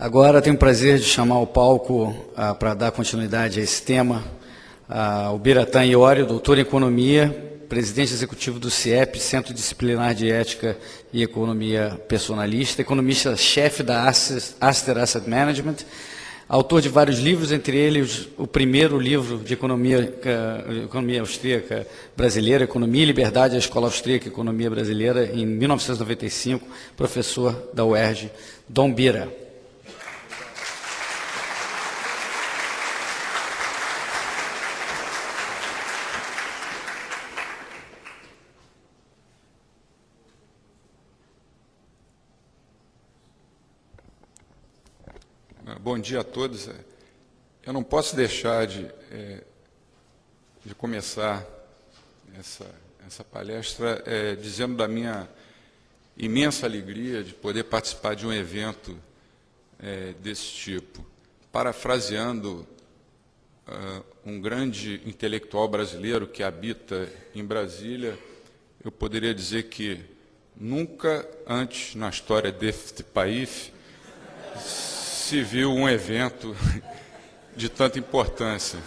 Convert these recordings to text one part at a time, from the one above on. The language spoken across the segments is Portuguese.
Agora tenho o prazer de chamar ao palco, para dar continuidade a esse tema, o Biratã Iori, doutor em Economia, presidente executivo do CIEP, Centro Disciplinar de Ética e Economia Personalista, economista-chefe da Aster Asset Management, autor de vários livros, entre eles o primeiro livro de economia austríaca brasileira, Economia e Liberdade, a Escola Austríaca de Economia Brasileira, em 1995, professor da UERJ, Dom Bira. Bom dia a todos. Eu não posso deixar de começar essa palestra dizendo da minha imensa alegria de poder participar de um evento desse tipo. Parafraseando um grande intelectual brasileiro que habita em Brasília, eu poderia dizer que nunca antes na história deste país se viu um evento de tanta importância.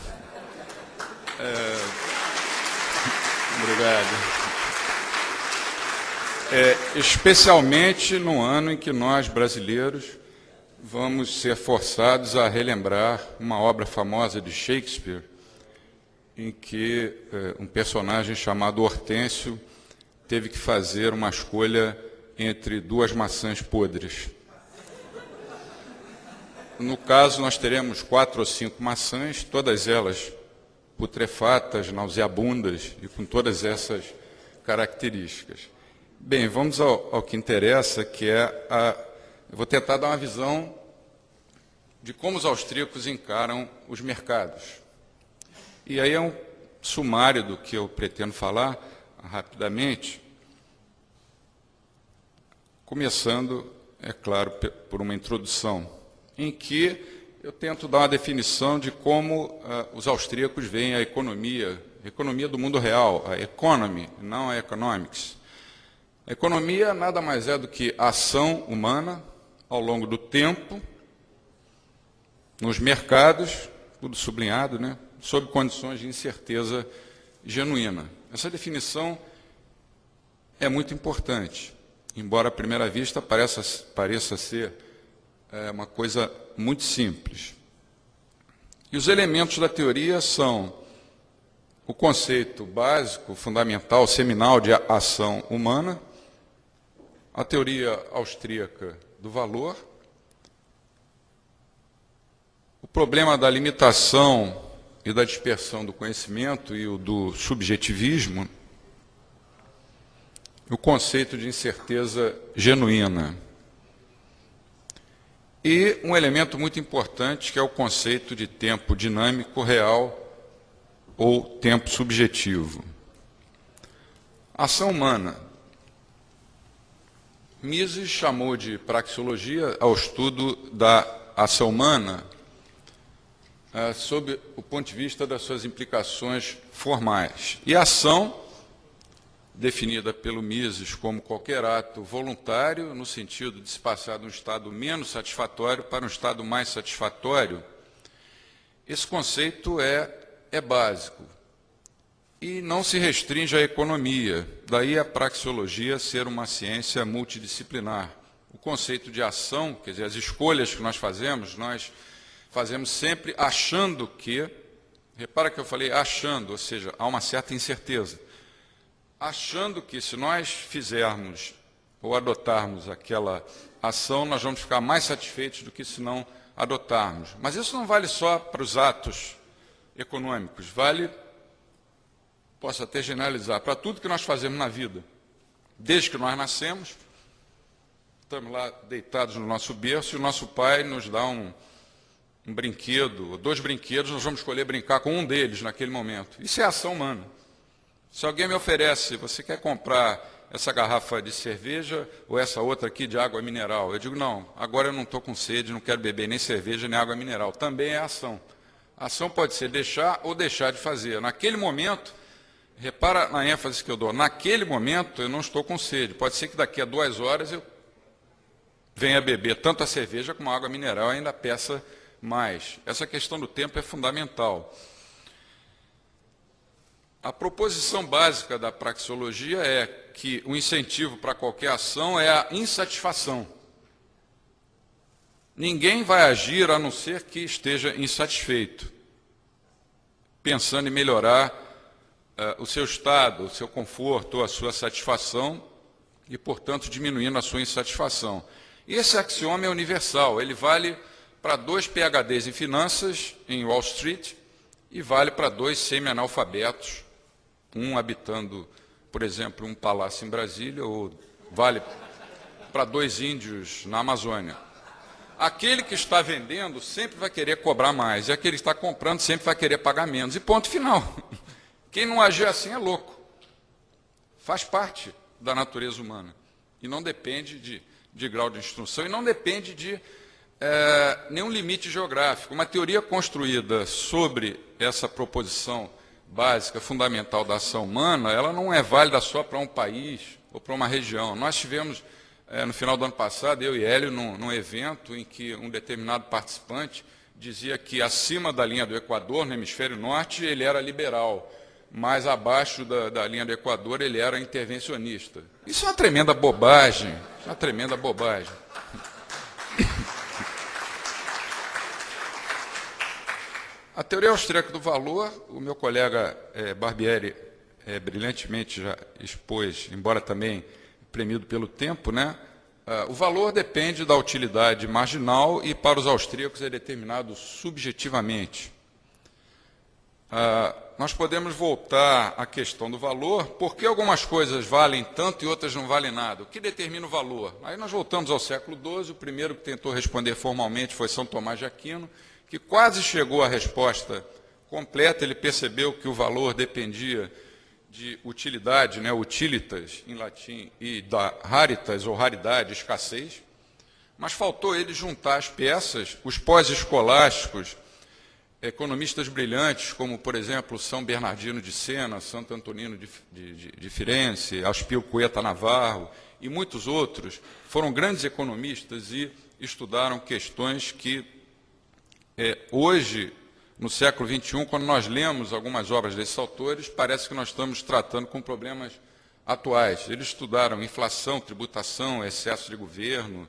Obrigado. Especialmente no ano em que nós, brasileiros, vamos ser forçados a relembrar uma obra famosa de Shakespeare, em que um personagem chamado Hortêncio teve que fazer uma escolha entre duas maçãs podres. No caso, nós teremos 4 ou 5 maçãs, todas elas putrefatas, nauseabundas e com todas essas características. Bem, vamos ao que interessa, que é eu vou tentar dar uma visão de como os austríacos encaram os mercados. E aí é um sumário do que eu pretendo falar rapidamente, começando, é claro, por uma introdução, em que eu tento dar uma definição de como os austríacos veem a economia do mundo real, a economy, não a economics. A economia nada mais é do que a ação humana ao longo do tempo, nos mercados, tudo sublinhado, né, sob condições de incerteza genuína. Essa definição é muito importante, embora à primeira vista pareça ser uma coisa muito simples. E os elementos da teoria são o conceito básico, fundamental, seminal de ação humana, a teoria austríaca do valor, o problema da limitação e da dispersão do conhecimento e o do subjetivismo, o conceito de incerteza genuína. E um elemento muito importante, que é o conceito de tempo dinâmico real ou tempo subjetivo. Ação humana. Mises chamou de praxeologia ao estudo da ação humana sob o ponto de vista das suas implicações formais. E a ação, definida pelo Mises como qualquer ato voluntário, no sentido de se passar de um estado menos satisfatório para um estado mais satisfatório, esse conceito é básico e não se restringe à economia, daí a praxeologia ser uma ciência multidisciplinar. O conceito de ação, quer dizer, as escolhas que nós fazemos sempre achando que, repara que eu falei achando, ou seja, há uma certa incerteza, achando que se nós fizermos ou adotarmos aquela ação, nós vamos ficar mais satisfeitos do que se não adotarmos. Mas isso não vale só para os atos econômicos, posso até generalizar, para tudo que nós fazemos na vida. Desde que nós nascemos, estamos lá deitados no nosso berço e o nosso pai nos dá um brinquedo, ou 2 brinquedos, nós vamos escolher brincar com um deles naquele momento. Isso é ação humana. Se alguém me oferece, você quer comprar essa garrafa de cerveja ou essa outra aqui de água mineral? Eu digo, não, agora eu não estou com sede, não quero beber nem cerveja nem água mineral. Também é ação. A ação pode ser deixar ou deixar de fazer. Naquele momento, repara na ênfase que eu dou, naquele momento eu não estou com sede. Pode ser que daqui a 2 horas eu venha beber tanto a cerveja como a água mineral, ainda peça mais. Essa questão do tempo é fundamental. A proposição básica da praxeologia é que o incentivo para qualquer ação é a insatisfação. Ninguém vai agir a não ser que esteja insatisfeito, pensando em melhorar o seu estado, o seu conforto, a sua satisfação e, portanto, diminuindo a sua insatisfação. E esse axioma é universal, ele vale para 2 PhDs em finanças em Wall Street e vale para 2 semi-analfabetos, um habitando, por exemplo, um palácio em Brasília, ou vale para 2 índios na Amazônia. Aquele que está vendendo sempre vai querer cobrar mais, e aquele que está comprando sempre vai querer pagar menos, e ponto final. Quem não agir assim é louco. Faz parte da natureza humana, e não depende de grau de instrução, e não depende de nenhum limite geográfico. Uma teoria construída sobre essa proposição básica, fundamental da ação humana, ela não é válida só para um país ou para uma região. Nós tivemos, no final do ano passado, eu e Hélio, num evento em que um determinado participante dizia que acima da linha do Equador, no hemisfério norte, ele era liberal, mas abaixo da linha do Equador ele era intervencionista. Isso é uma tremenda bobagem, uma tremenda bobagem. A teoria austríaca do valor, o meu colega Barbieri brilhantemente já expôs, embora também premido pelo tempo, né? O valor depende da utilidade marginal e, para os austríacos, é determinado subjetivamente. Nós podemos voltar à questão do valor, porque algumas coisas valem tanto e outras não valem nada. O que determina o valor? Aí nós voltamos ao século XII, o primeiro que tentou responder formalmente foi São Tomás de Aquino, que quase chegou à resposta completa. Ele percebeu que o valor dependia de utilidade, né, utilitas em latim, e da raritas ou raridade, escassez, mas faltou ele juntar as peças. Os pós-escolásticos, economistas brilhantes, como, por exemplo, São Bernardino de Sena, Santo Antonino de Firenze, Aspilcueta Navarro e muitos outros, foram grandes economistas e estudaram questões que hoje, no século XXI, quando nós lemos algumas obras desses autores, parece que nós estamos tratando com problemas atuais. Eles estudaram inflação, tributação, excesso de governo,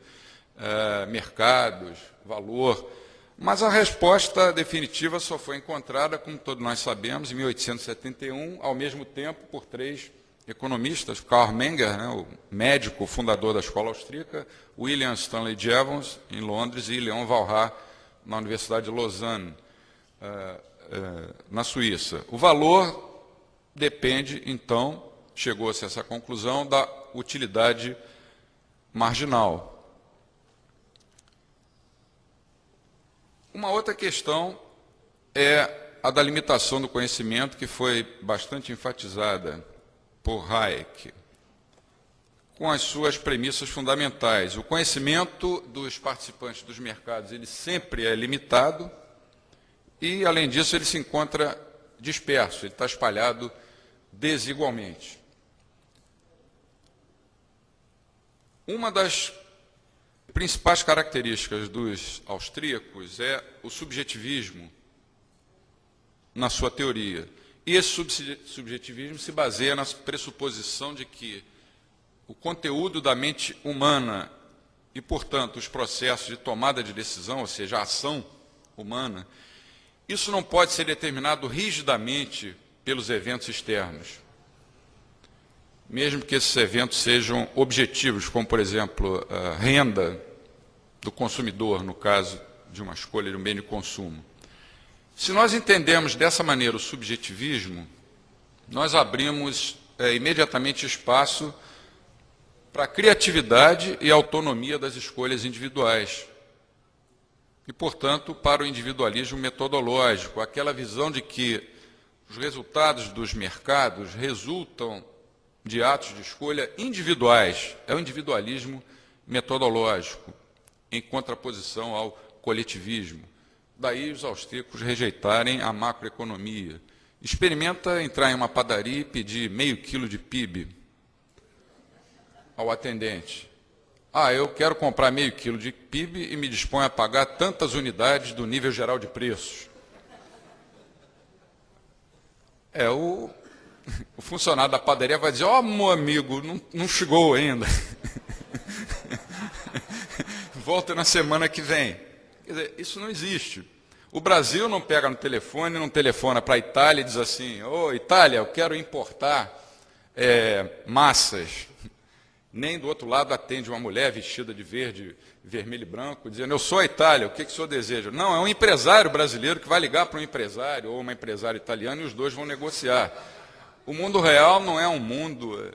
mercados, valor, mas a resposta definitiva só foi encontrada, como todos nós sabemos, em 1871, ao mesmo tempo, por 3 economistas: Karl Menger, né, o médico fundador da escola austríaca, William Stanley Jevons, em Londres, e Leon Walras, na Universidade de Lausanne, na Suíça. O valor depende, então, chegou-se a essa conclusão, da utilidade marginal. Uma outra questão é a da limitação do conhecimento, que foi bastante enfatizada por Hayek, com as suas premissas fundamentais. O conhecimento dos participantes dos mercados, ele sempre é limitado e, além disso, ele se encontra disperso, ele está espalhado desigualmente. Uma das principais características dos austríacos é o subjetivismo na sua teoria. E esse subjetivismo se baseia na pressuposição de que o conteúdo da mente humana e, portanto, os processos de tomada de decisão, ou seja, a ação humana, isso não pode ser determinado rigidamente pelos eventos externos, mesmo que esses eventos sejam objetivos, como, por exemplo, a renda do consumidor, no caso de uma escolha de um bem de consumo. Se nós entendemos dessa maneira o subjetivismo, nós abrimos imediatamente espaço para a criatividade e autonomia das escolhas individuais. E, portanto, para o individualismo metodológico, aquela visão de que os resultados dos mercados resultam de atos de escolha individuais. É o individualismo metodológico, em contraposição ao coletivismo. Daí os austríacos rejeitarem a macroeconomia. Experimenta entrar em uma padaria e pedir meio quilo de PIB ao atendente. eu quero comprar meio quilo de PIB e me disponho a pagar tantas unidades do nível geral de preços. O funcionário da padaria vai dizer, meu amigo, não chegou ainda. Volta na semana que vem. Quer dizer, isso não existe. O Brasil não pega no telefone, não telefona para a Itália e diz assim, Itália, eu quero importar massas. Nem do outro lado atende uma mulher vestida de verde, vermelho e branco, dizendo, eu sou a Itália, o que o senhor deseja? Não, é um empresário brasileiro que vai ligar para um empresário ou uma empresária italiana e os dois vão negociar. O mundo real não é um mundo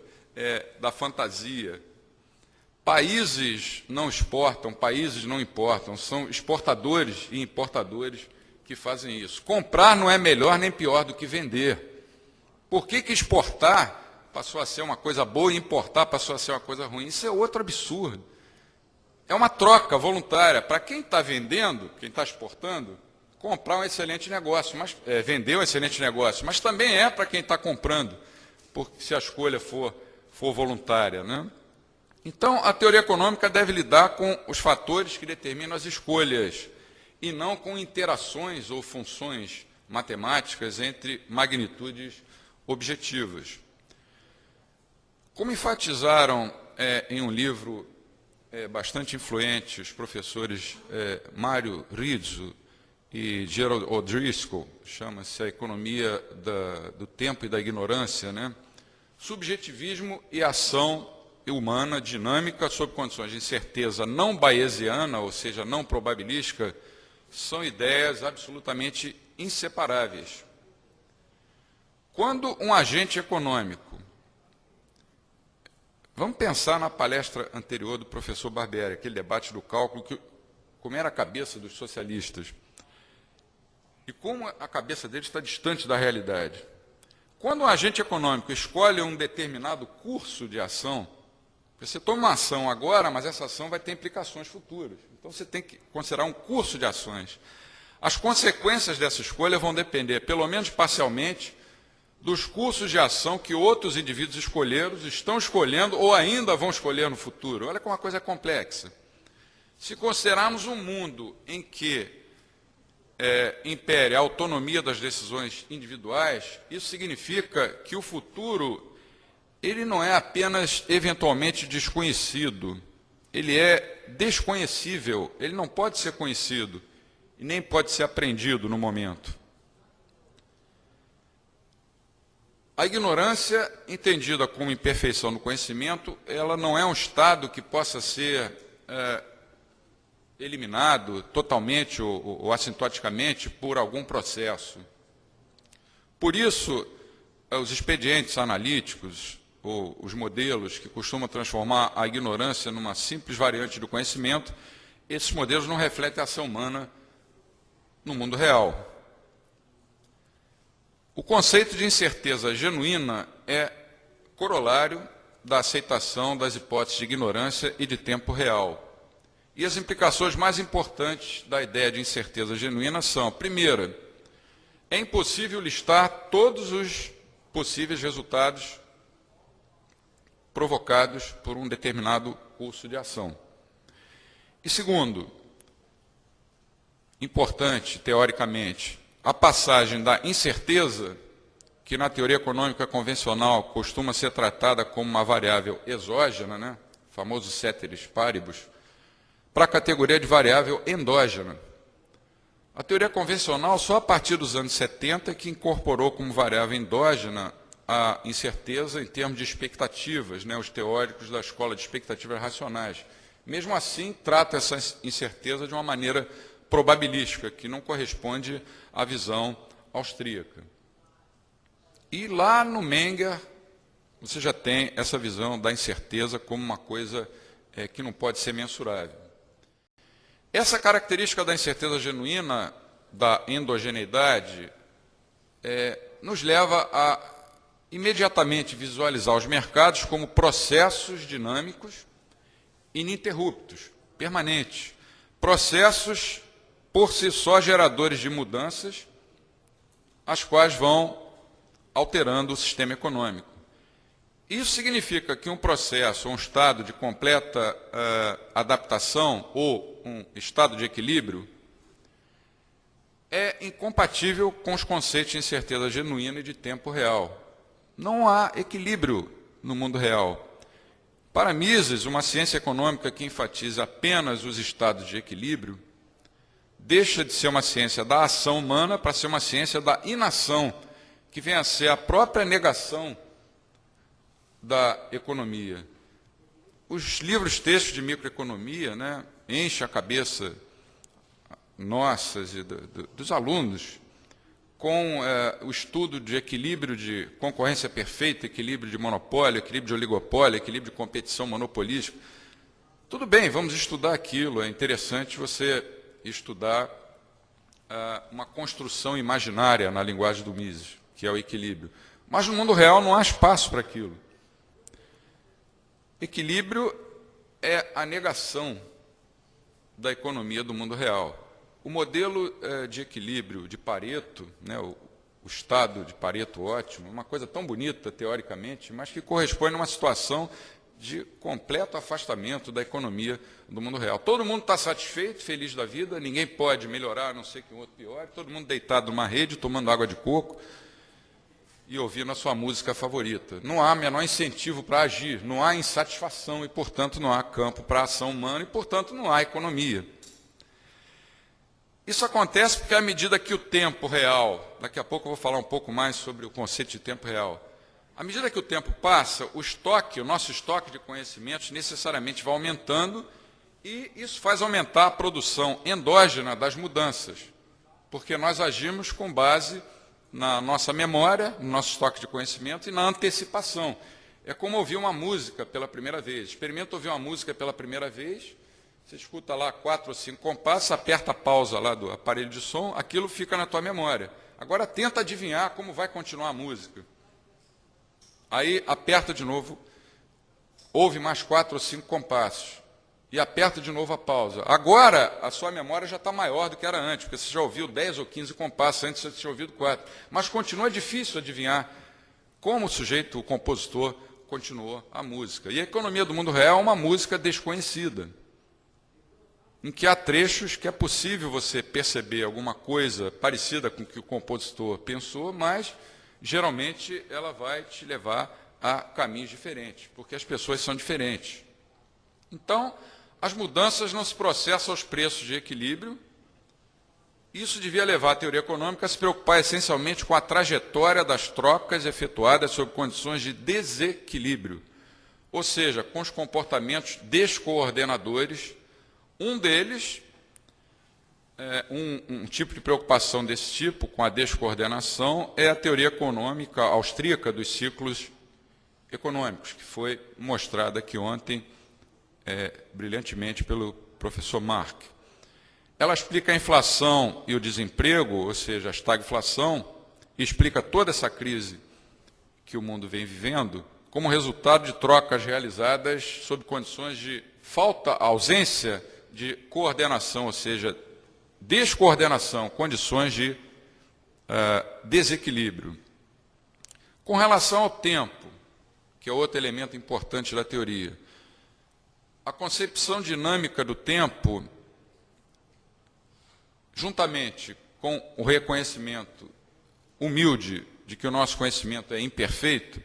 da fantasia. Países não exportam, países não importam, são exportadores e importadores que fazem isso. Comprar não é melhor nem pior do que vender. Por que exportar passou a ser uma coisa boa e importar passou a ser uma coisa ruim? Isso é outro absurdo. É uma troca voluntária. Para quem está vendendo, quem está exportando, comprar um excelente negócio, mas vender um excelente negócio, mas também é para quem está comprando, porque se a escolha for voluntária, né? Então, a teoria econômica deve lidar com os fatores que determinam as escolhas e não com interações ou funções matemáticas entre magnitudes objetivas. Como enfatizaram em um livro bastante influente os professores Mário Rizzo e Gerald O'Driscoll, chama-se A Economia do Tempo e da Ignorância, né? Subjetivismo e ação humana dinâmica sob condições de incerteza não bayesiana, ou seja, não probabilística, são ideias absolutamente inseparáveis. Quando um agente econômico, vamos pensar na palestra anterior do professor Barbieri, aquele debate do cálculo, como era a cabeça dos socialistas, e como a cabeça deles está distante da realidade. Quando um agente econômico escolhe um determinado curso de ação, você toma uma ação agora, mas essa ação vai ter implicações futuras. Então, você tem que considerar um curso de ações. As consequências dessa escolha vão depender, pelo menos parcialmente, dos cursos de ação que outros indivíduos escolheram, estão escolhendo ou ainda vão escolher no futuro. Olha como a coisa é complexa. Se considerarmos um mundo em que impere a autonomia das decisões individuais, isso significa que o futuro ele não é apenas eventualmente desconhecido, ele é desconhecível, ele não pode ser conhecido e nem pode ser aprendido no momento. A ignorância, entendida como imperfeição do conhecimento, ela não é um estado que possa ser eliminado totalmente ou assintoticamente por algum processo. Por isso, os expedientes analíticos, ou os modelos que costumam transformar a ignorância numa simples variante do conhecimento, esses modelos não refletem a ação humana no mundo real. O conceito de incerteza genuína é corolário da aceitação das hipóteses de ignorância e de tempo real. E as implicações mais importantes da ideia de incerteza genuína são, primeira, é impossível listar todos os possíveis resultados provocados por um determinado curso de ação. E segundo, importante teoricamente, a passagem da incerteza, que na teoria econômica convencional costuma ser tratada como uma variável exógena, né, o famoso ceteris paribus, para a categoria de variável endógena. A teoria convencional só a partir dos anos 70 que incorporou como variável endógena a incerteza em termos de expectativas, né, os teóricos da escola de expectativas racionais. Mesmo assim, trata essa incerteza de uma maneira probabilística, que não corresponde à visão austríaca. E lá no Menger, você já tem essa visão da incerteza como uma coisa que não pode ser mensurável. Essa característica da incerteza genuína, da endogeneidade, nos leva a imediatamente visualizar os mercados como processos dinâmicos ininterruptos, permanentes. Processos, por si só, geradores de mudanças, as quais vão alterando o sistema econômico. Isso significa que um processo, um estado de completa adaptação ou um estado de equilíbrio é incompatível com os conceitos de incerteza genuína e de tempo real. Não há equilíbrio no mundo real. Para Mises, uma ciência econômica que enfatiza apenas os estados de equilíbrio deixa de ser uma ciência da ação humana para ser uma ciência da inação, que vem a ser a própria negação da economia. Os livros textos de microeconomia, né, enchem a cabeça nossas e dos alunos com o estudo de equilíbrio de concorrência perfeita, equilíbrio de monopólio, equilíbrio de oligopólio, equilíbrio de competição monopolística. Tudo bem, vamos estudar aquilo, é interessante você estudar uma construção imaginária na linguagem do Mises, que é o equilíbrio. Mas no mundo real não há espaço para aquilo. Equilíbrio é a negação da economia do mundo real. O modelo de equilíbrio de Pareto, né, o estado de Pareto ótimo, uma coisa tão bonita teoricamente, mas que corresponde a uma situação de completo afastamento da economia do mundo real. Todo mundo está satisfeito, feliz da vida, ninguém pode melhorar, a não ser que o outro piore, todo mundo deitado numa rede, tomando água de coco e ouvindo a sua música favorita. Não há menor incentivo para agir, não há insatisfação e, portanto, não há campo para a ação humana e, portanto, não há economia. Isso acontece porque, à medida que o tempo real, daqui a pouco eu vou falar um pouco mais sobre o conceito de tempo real, à medida que o tempo passa, o nosso estoque de conhecimentos necessariamente vai aumentando e isso faz aumentar a produção endógena das mudanças, porque nós agimos com base na nossa memória, no nosso estoque de conhecimento e na antecipação. É como ouvir uma música pela primeira vez. Experimenta ouvir uma música pela primeira vez, você escuta lá 4 ou 5 compassos, aperta a pausa lá do aparelho de som, aquilo fica na tua memória. Agora tenta adivinhar como vai continuar a música. Aí aperta de novo, ouve mais 4 ou 5 compassos e aperta de novo a pausa. Agora a sua memória já está maior do que era antes, porque você já ouviu 10 ou 15 compassos, antes você tinha ouvido 4. Mas continua difícil adivinhar como o sujeito, o compositor, continuou a música. E a economia do mundo real é uma música desconhecida, em que há trechos que é possível você perceber alguma coisa parecida com o que o compositor pensou, mas geralmente ela vai te levar a caminhos diferentes, porque as pessoas são diferentes. Então, as mudanças não se processam aos preços de equilíbrio. Isso devia levar a teoria econômica a se preocupar essencialmente com a trajetória das trocas efetuadas sob condições de desequilíbrio, ou seja, com os comportamentos descoordenadores. Um deles, um tipo de preocupação desse tipo, com a descoordenação, é a teoria econômica austríaca dos ciclos econômicos, que foi mostrada aqui ontem brilhantemente pelo professor Mark. Ela explica a inflação e o desemprego, ou seja, a estagflação, e explica toda essa crise que o mundo vem vivendo como resultado de trocas realizadas sob condições de ausência de coordenação, ou seja, descoordenação, condições de desequilíbrio. Com relação ao tempo, que é outro elemento importante da teoria, a concepção dinâmica do tempo, juntamente com o reconhecimento humilde de que o nosso conhecimento é imperfeito,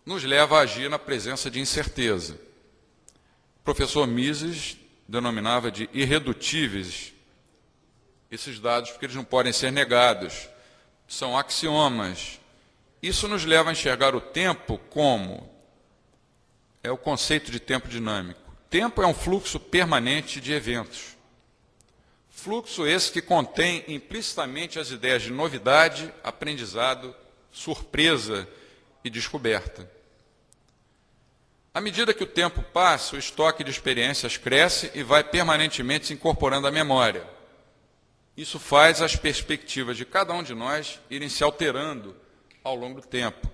nos leva a agir na presença de incerteza. O professor Mises denominava de irredutíveis esses dados, porque eles não podem ser negados, são axiomas. Isso nos leva a enxergar o tempo como o conceito de tempo dinâmico. Tempo é um fluxo permanente de eventos. Fluxo esse que contém implicitamente as ideias de novidade, aprendizado, surpresa e descoberta. À medida que o tempo passa, o estoque de experiências cresce e vai permanentemente se incorporando à memória. Isso faz as perspectivas de cada um de nós irem se alterando ao longo do tempo.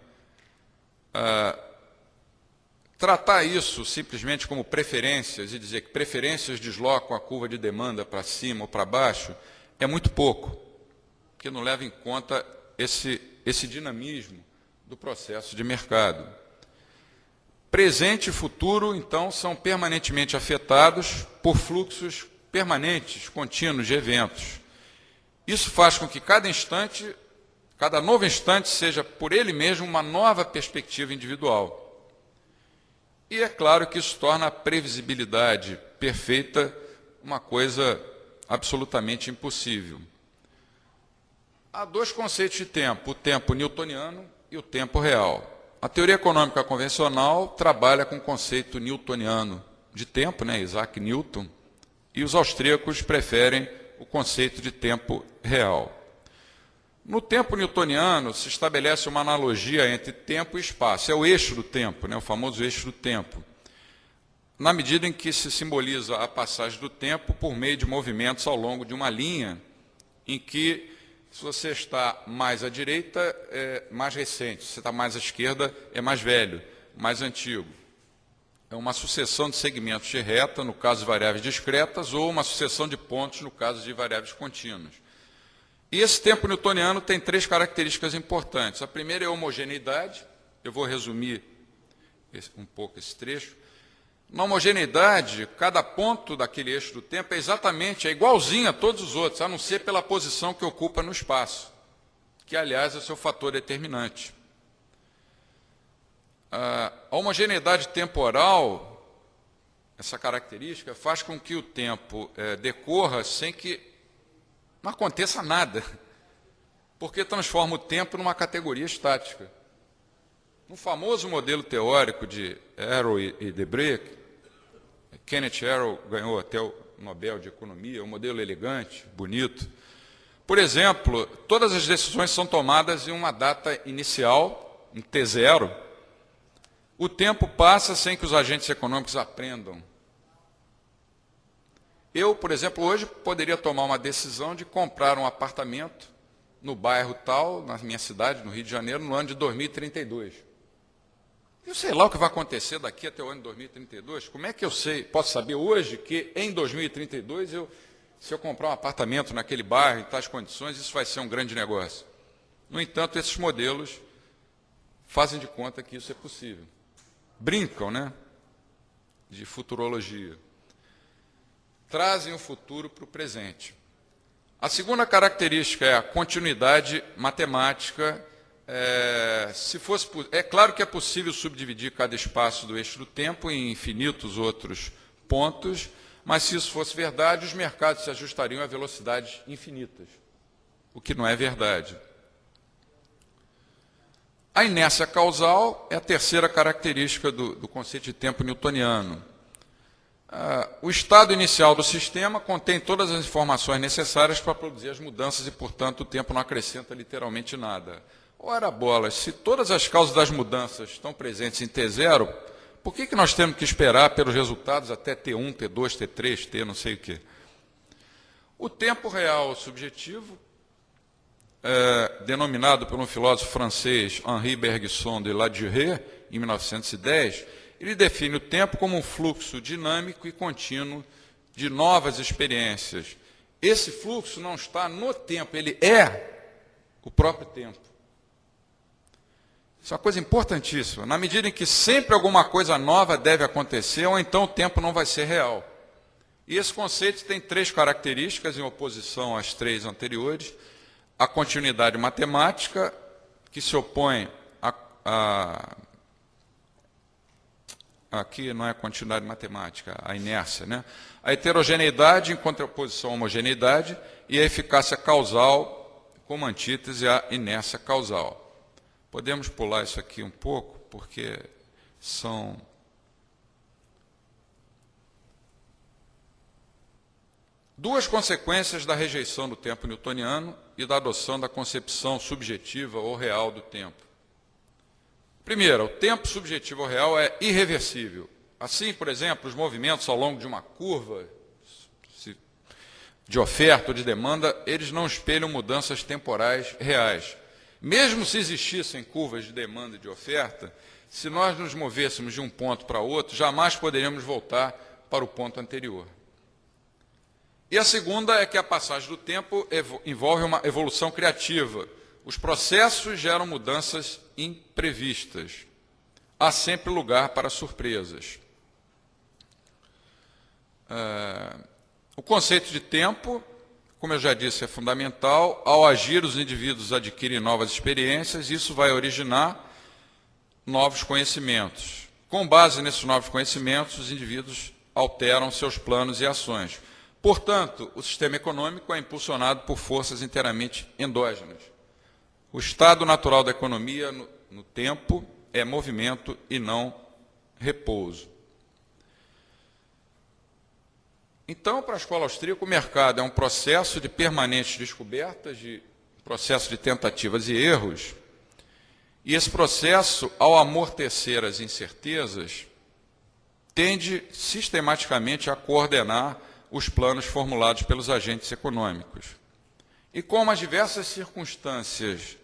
Tratar isso simplesmente como preferências e dizer que preferências deslocam a curva de demanda para cima ou para baixo é muito pouco, porque não leva em conta esse dinamismo do processo de mercado. Presente e futuro, então, são permanentemente afetados por fluxos permanentes, contínuos de eventos. Isso faz com que cada instante, cada novo instante, seja por ele mesmo uma nova perspectiva individual. E é claro que isso torna a previsibilidade perfeita uma coisa absolutamente impossível. Há dois conceitos de tempo, o tempo newtoniano e o tempo real. A teoria econômica convencional trabalha com o conceito newtoniano de tempo, né, Isaac Newton, e os austríacos preferem o conceito de tempo real. No tempo newtoniano se estabelece uma analogia entre tempo e espaço, é o eixo do tempo, né, o famoso eixo do tempo, na medida em que se simboliza a passagem do tempo por meio de movimentos ao longo de uma linha, em que, se você está mais à direita, é mais recente, se você está mais à esquerda, é mais velho, mais antigo. É uma sucessão de segmentos de reta, no caso de variáveis discretas, ou uma sucessão de pontos, no caso de variáveis contínuas. E esse tempo newtoniano tem três características importantes. A primeira é a homogeneidade, eu vou resumir um pouco esse trecho. Na homogeneidade, cada ponto daquele eixo do tempo é igualzinho a todos os outros, a não ser pela posição que ocupa no espaço, que, aliás, é o seu fator determinante. A homogeneidade temporal, essa característica, faz com que o tempo decorra sem que não aconteça nada, porque transforma o tempo numa categoria estática. No famoso modelo teórico de Arrow e Debré, Kenneth Arrow ganhou até o Nobel de Economia, um modelo elegante, bonito. Por exemplo, todas as decisões são tomadas em uma data inicial, em T0. O tempo passa sem que os agentes econômicos aprendam. Eu, por exemplo, hoje poderia tomar uma decisão de comprar um apartamento no bairro tal, na minha cidade, no Rio de Janeiro, no ano de 2032. Eu sei lá o que vai acontecer daqui até o ano de 2032. Como é que eu posso saber hoje que em 2032, se eu comprar um apartamento naquele bairro, em tais condições, isso vai ser um grande negócio? No entanto, esses modelos fazem de conta que isso é possível. Brincam, né? De futurologia. Trazem o futuro para o presente. A segunda característica é a continuidade matemática. É claro que é possível subdividir cada espaço do eixo do tempo em infinitos outros pontos, mas se isso fosse verdade, os mercados se ajustariam a velocidades infinitas, o que não é verdade. A inércia causal é a terceira característica do conceito de tempo newtoniano. O estado inicial do sistema contém todas as informações necessárias para produzir as mudanças e, portanto, o tempo não acrescenta literalmente nada. Ora, bolas, se todas as causas das mudanças estão presentes em T0, por que nós temos que esperar pelos resultados até T1, T2, T3, T não sei o quê? O tempo real subjetivo, denominado por um filósofo francês, Henri Bergson de Ladurée, em 1910, ele define o tempo como um fluxo dinâmico e contínuo de novas experiências. Esse fluxo não está no tempo, ele é o próprio tempo. Isso é uma coisa importantíssima. Na medida em que sempre alguma coisa nova deve acontecer, ou então o tempo não vai ser real. E esse conceito tem três características, em oposição às três anteriores. A continuidade matemática, que se opõe aqui não é continuidade matemática, a inércia, né? A heterogeneidade em contraposição à homogeneidade e a eficácia causal como antítese à inércia causal. Podemos pular isso aqui um pouco, porque são duas consequências da rejeição do tempo newtoniano e da adoção da concepção subjetiva ou real do tempo. Primeiro, o tempo subjetivo ou real é irreversível. Assim, por exemplo, os movimentos ao longo de uma curva de oferta ou de demanda, eles não espelham mudanças temporais reais. Mesmo se existissem curvas de demanda e de oferta, se nós nos movêssemos de um ponto para outro, jamais poderíamos voltar para o ponto anterior. E a segunda é que a passagem do tempo envolve uma evolução criativa. Os processos geram mudanças imprevistas. há sempre lugar para surpresas. O conceito de tempo, como eu já disse, é fundamental. Ao agir, os indivíduos adquirem novas experiências, e isso vai originar novos conhecimentos. Com base nesses novos conhecimentos, os indivíduos alteram seus planos e ações. Portanto, o sistema econômico é impulsionado por forças inteiramente endógenas. O estado natural da economia no tempo é movimento e não repouso. Então, para a escola austríaca, o mercado é um processo de permanentes descobertas, de processo de tentativas e erros, e esse processo, ao amortecer as incertezas, tende sistematicamente a coordenar os planos formulados pelos agentes econômicos. E como as diversas circunstâncias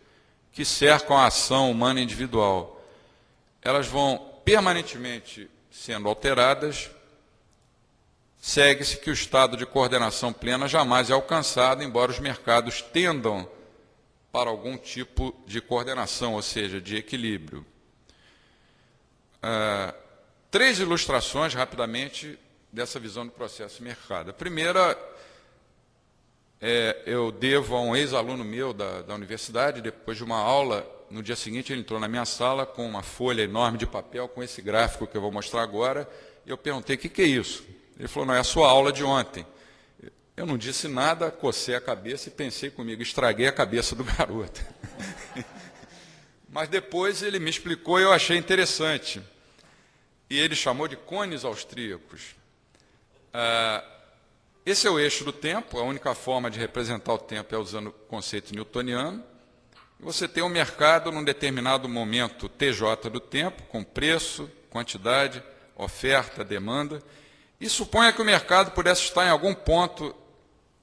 que cercam a ação humana individual, elas vão permanentemente sendo alteradas, segue-se que o estado de coordenação plena jamais é alcançado, embora os mercados tendam para algum tipo de coordenação, ou seja, de equilíbrio. Três ilustrações, rapidamente, dessa visão do processo de mercado. A primeira, eu devo a um ex-aluno meu da universidade. Depois de uma aula, no dia seguinte, ele entrou na minha sala com uma folha enorme de papel, com esse gráfico que eu vou mostrar agora, e eu perguntei: o que é isso? Ele falou: não, é a sua aula de ontem. Eu não disse nada, cocei a cabeça e pensei comigo: estraguei a cabeça do garoto. Mas depois ele me explicou e eu achei interessante. E ele chamou de cones austríacos. Esse é o eixo do tempo. A única forma de representar o tempo é usando o conceito newtoniano. Você tem um mercado num determinado momento TJ do tempo, com preço, quantidade, oferta, demanda, e suponha que o mercado pudesse estar em algum ponto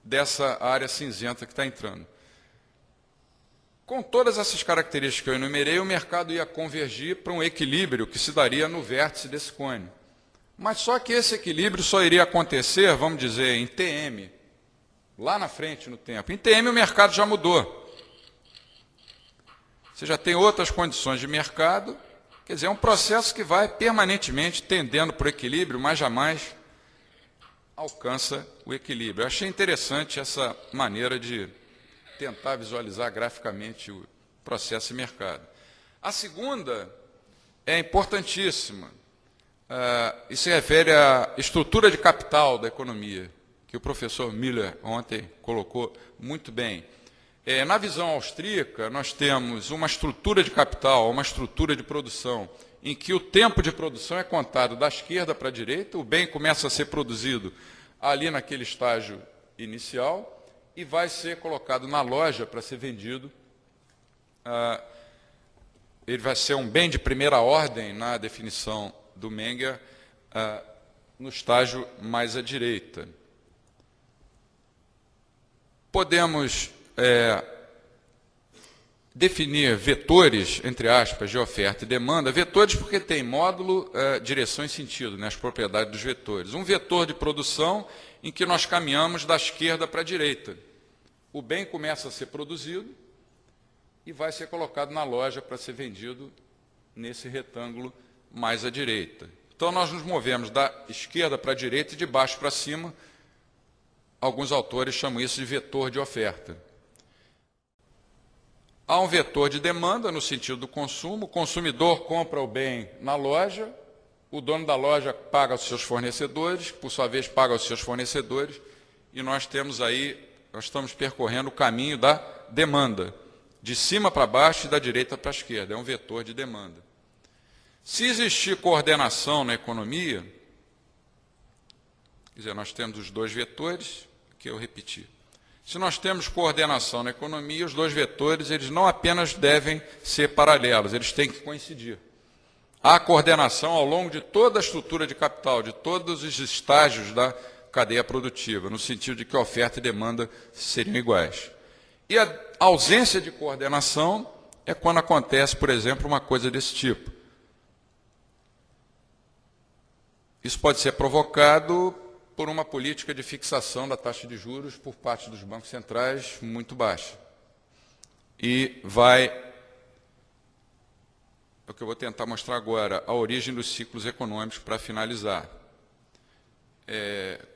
dessa área cinzenta que está entrando. Com todas essas características que eu enumerei, o mercado ia convergir para um equilíbrio que se daria no vértice desse cone. Mas só que esse equilíbrio só iria acontecer, vamos dizer, em TM, lá na frente no tempo. Em TM o mercado já mudou. Você já tem outras condições de mercado, quer dizer, é um processo que vai permanentemente tendendo para o equilíbrio, mas jamais alcança o equilíbrio. Eu achei interessante essa maneira de tentar visualizar graficamente o processo de mercado. A segunda é importantíssima. Isso se refere à estrutura de capital da economia, que o professor Miller ontem colocou muito bem. Na visão austríaca, nós temos uma estrutura de capital, uma estrutura de produção, em que o tempo de produção é contado da esquerda para a direita, o bem começa a ser produzido ali naquele estágio inicial e vai ser colocado na loja para ser vendido. Ele vai ser um bem de primeira ordem, na definição do Menger, no estágio mais à direita. Podemos definir vetores, entre aspas, de oferta e demanda. Vetores porque tem módulo, direção e sentido, as propriedades dos vetores. Um vetor de produção em que nós caminhamos da esquerda para a direita. O bem começa a ser produzido e vai ser colocado na loja para ser vendido nesse retângulo mais à direita. Então, nós nos movemos da esquerda para a direita e de baixo para cima. Alguns autores chamam isso de vetor de oferta. Há um vetor de demanda no sentido do consumo. O consumidor compra o bem na loja, o dono da loja paga aos seus fornecedores, por sua vez paga aos seus fornecedores, e nós estamos percorrendo o caminho da demanda, de cima para baixo e da direita para a esquerda. É um vetor de demanda. Se existir coordenação na economia, quer dizer, nós temos os dois vetores, que eu repeti. Se nós temos coordenação na economia, os dois vetores, eles não apenas devem ser paralelos, eles têm que coincidir. Há coordenação ao longo de toda a estrutura de capital, de todos os estágios da cadeia produtiva, no sentido de que oferta e demanda seriam iguais. E a ausência de coordenação é quando acontece, por exemplo, uma coisa desse tipo. Isso pode ser provocado por uma política de fixação da taxa de juros por parte dos bancos centrais muito baixa. E vai é o que eu vou tentar mostrar agora, a origem dos ciclos econômicos para finalizar.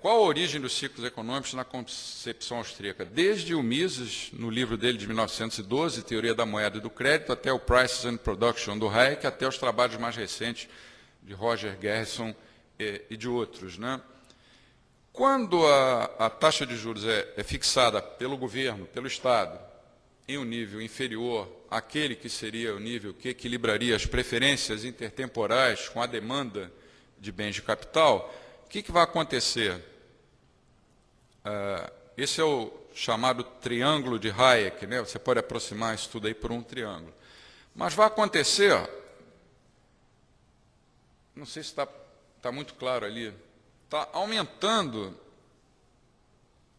Qual a origem dos ciclos econômicos na concepção austríaca? Desde o Mises, no livro dele de 1912, Teoria da Moeda e do Crédito, até o Prices and Production, do Hayek, até os trabalhos mais recentes de Roger Garrison e de outros, né? Quando a taxa de juros é fixada pelo governo, pelo Estado, em um nível inferior àquele que seria o nível que equilibraria as preferências intertemporais com a demanda de bens de capital, o que vai acontecer? Esse é o chamado triângulo de Hayek, né? Você pode aproximar isso tudo aí por um triângulo. Mas vai acontecer, não sei se está muito claro ali, está aumentando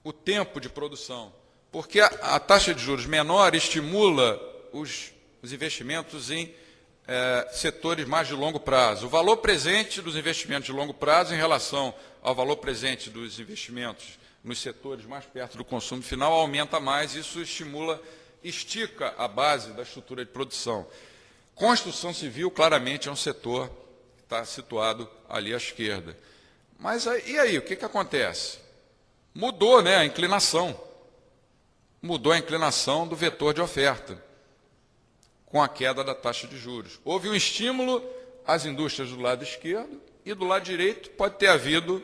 o tempo de produção, porque a taxa de juros menor estimula os investimentos em setores mais de longo prazo. O valor presente dos investimentos de longo prazo em relação ao valor presente dos investimentos nos setores mais perto do consumo final aumenta mais, isso estica a base da estrutura de produção. Construção civil, claramente, é um setor que está situado ali à esquerda. Mas e aí, o que acontece? Mudou, né, a inclinação. Mudou a inclinação do vetor de oferta com a queda da taxa de juros. Houve um estímulo às indústrias do lado esquerdo e do lado direito pode ter havido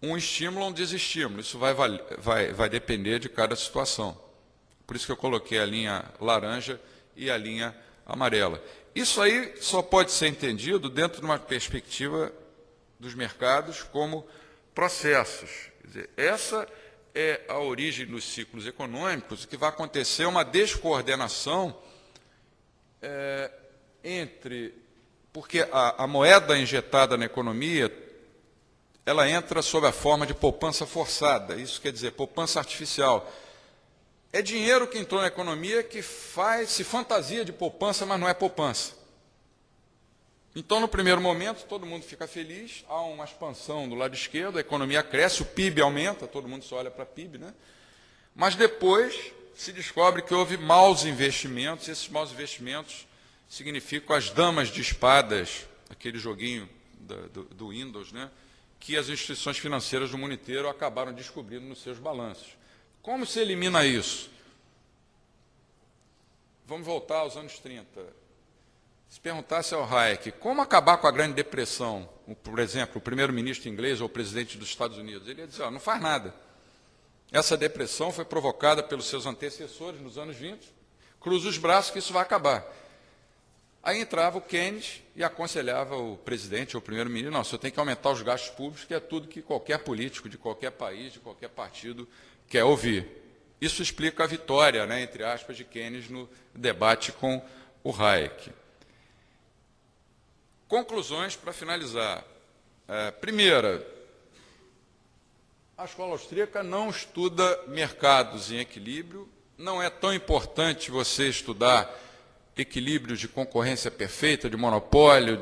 um estímulo ou um desestímulo. Isso vai depender de cada situação. Por isso que eu coloquei a linha laranja e a linha amarela. Isso aí só pode ser entendido dentro de uma perspectiva dos mercados como processos. Quer dizer, essa é a origem dos ciclos econômicos, que vai acontecer uma descoordenação porque a moeda injetada na economia, ela entra sob a forma de poupança forçada, isso quer dizer, poupança artificial. É dinheiro que entrou na economia que se fantasia de poupança, mas não é poupança. Então, no primeiro momento, todo mundo fica feliz, há uma expansão do lado esquerdo, a economia cresce, o PIB aumenta, todo mundo só olha para PIB, né? Mas depois se descobre que houve maus investimentos, e esses maus investimentos significam as damas de espadas, aquele joguinho do Windows, né? Que as instituições financeiras do mundo inteiro acabaram descobrindo nos seus balanços. Como se elimina isso? Vamos voltar aos anos 30. Se perguntasse ao Hayek como acabar com a Grande Depressão, por exemplo, o primeiro-ministro inglês ou o presidente dos Estados Unidos, ele ia dizer, não faz nada. Essa depressão foi provocada pelos seus antecessores nos anos 20, cruza os braços que isso vai acabar. Aí entrava o Keynes e aconselhava o presidente ou o primeiro-ministro, não, você tem que aumentar os gastos públicos, que é tudo que qualquer político de qualquer país, de qualquer partido quer ouvir. Isso explica a vitória, né, entre aspas, de Keynes no debate com o Hayek. Conclusões para finalizar. Primeira, a escola austríaca não estuda mercados em equilíbrio, não é tão importante você estudar equilíbrios de concorrência perfeita, de monopólio,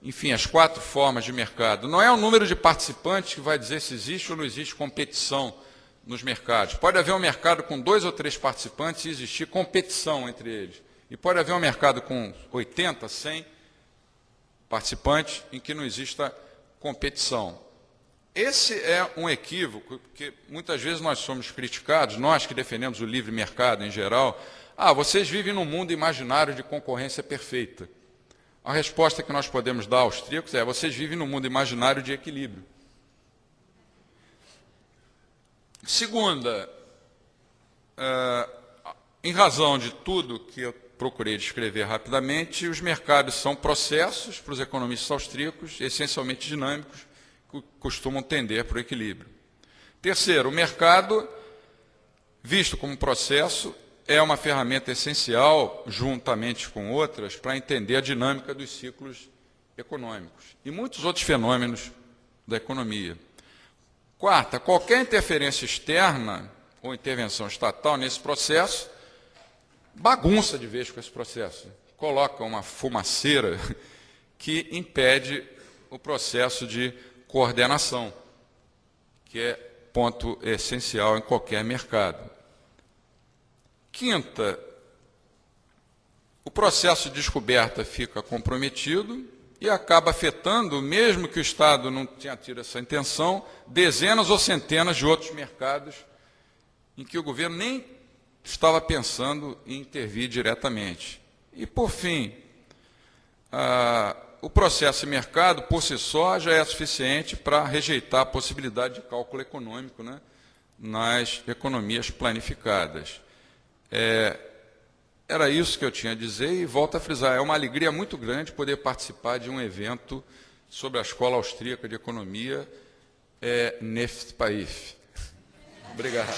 enfim, as 4 formas de mercado. Não é o número de participantes que vai dizer se existe ou não existe competição nos mercados. Pode haver um mercado com 2 ou 3 participantes e existir competição entre eles. E pode haver um mercado com 80, 100 participantes em que não exista competição. Esse é um equívoco, porque muitas vezes nós somos criticados, nós que defendemos o livre mercado em geral, vocês vivem num mundo imaginário de concorrência perfeita. A resposta que nós podemos dar aos austríacos é, vocês vivem num mundo imaginário de equilíbrio. Segunda, em razão de tudo que eu procurei descrever rapidamente, os mercados são processos, para os economistas austríacos, essencialmente dinâmicos, que costumam tender para o equilíbrio. Terceiro, o mercado, visto como processo, é uma ferramenta essencial, juntamente com outras, para entender a dinâmica dos ciclos econômicos e muitos outros fenômenos da economia. Quarta, qualquer interferência externa ou intervenção estatal nesse processo bagunça de vez com esse processo, coloca uma fumaceira que impede o processo de coordenação, que é ponto essencial em qualquer mercado. Quinta, o processo de descoberta fica comprometido e acaba afetando, mesmo que o Estado não tenha tido essa intenção, dezenas ou centenas de outros mercados em que o governo nem estava pensando em intervir diretamente. E, por fim, o processo de mercado, por si só, já é suficiente para rejeitar a possibilidade de cálculo econômico, né, nas economias planificadas. Era isso que eu tinha a dizer e volto a frisar, é uma alegria muito grande poder participar de um evento sobre a Escola Austríaca de Economia neste país. Obrigado.